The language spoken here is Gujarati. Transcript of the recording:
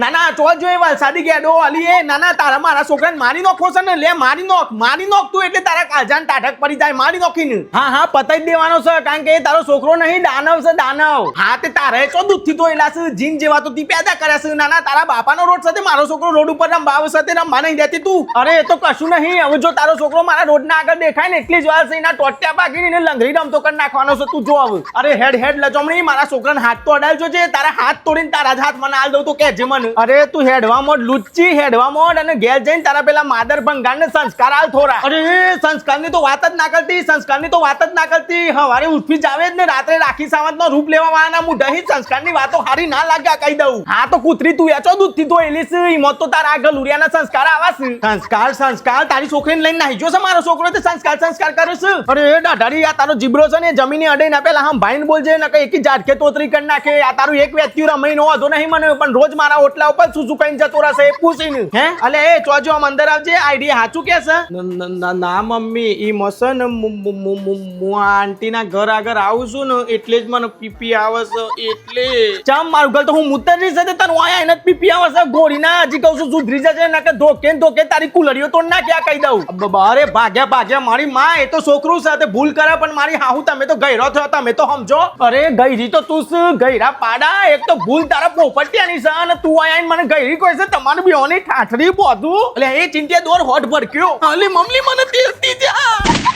ના ના ચો જો વલસાડી ગેડો અલી એ ના ના તારા મારા છોકરાને મારી નોખો છે ને લે મારી નોખ તું એટલે તારા કાજાન ટાઢક પડી જાય મારી નોખીને હા પતાઈ દેવાનો છે કારણ કે તારો છોકરો નહીં દાનવ છે દાનવ હા તે તારે ચો દૂધથી ધોયેલા છે જીન જેવા તો તી પેદા કર્યા છે ના ના તારા બાપાનો રોડ સાથે મારો છોકરો રોડ ઉપર રમવા સાથે રમવા નહીં દેતી તું અરે એ તો કશું નહીં હવે જો તારો છોકરો મારા રોડના આગળ દેખાય ને એટલી જ વાર છે એના ટોટિયા પાકીને એને લંગડી રમતો કરી નાખવાનો છે તું જો હવે અરે હેડ લચમણી મારા છોકરાને હાથ તો અડાલજો છે તારા હાથ તોડીને તારા જ હાથ મને આલ દઉં તો કહેજે મને અરે તું હેડવા મોડ લુચ્ચી હેડવા મોડ અને ઘેર જઈને તારા પેલા માદર ભંગારને સંસ્કાર આલ થોડા અરે સંસ્કારની તો વાત જ ના કરતી હવારે ઉઠી જાવે જ ને રાત્રે રાખી સાવંતનો રૂપ લેવા વાળાના મુઢાહી સંસ્કારની વાતો હારી ના લાગ્યા કહી દઉં હા તો કૂતરી તું એચો દૂધથી ધોયેલી છે ઈમોત તો તારા આગળ ઉરિયાના સંસ્કાર આવા છે સંસ્કાર તારી છોકરીને લઈને નાહી જો છે મારો છોકરો તે સંસ્કાર કરે છે અરે દાઢારી આ તારો જીબરો છે ને જમીને અડે ના પેલા હમ ભાઈને બોલજે ને કે એકી ઝાટકે તોતરી કરી નાખે આ તારું એક વ્યક્તિ રમણીનો વાંધો નહીં મને પણ રોજ મારા ઓટલા ઉપર શું કઈ જતો રહેશે એ પૂછીને હે અલે એ ચોજો આમ અંદર આવજે આઈડી હાચું કે છે ના મમ્મી ઈ મસન હું આંટીના ઘર આગળ આવું છું ને એટલે જ મને પીપી આવે છે એટલે ચમ મારું ગલ તો હું મુતરી છે તને આયા એને પીપી આવે છે ગોળીના હજી કહું છું સુધરી જશે ને કે ધોકે તારી કુલરીઓ તોડ ના ક્યાં કહી દઉં અરે ભાગ્યા મારી માં એ તો છોકરું સાથે ભૂલ કરે પણ મારી હાહુ તમે તો ગયરો થયો તમે તો સમજો અરે ગયરી તો તું ગયરા પાડા એક તો ભૂલ તારા પોપટિયાની છે અને તું આયા મને ગયરી કોઈ છે તમારી બેઓની ઠાઠડી બોધું એટલે એ ચિંતા દોર હોટ ભરક્યો અલી મમ્મી મને તેલતી જા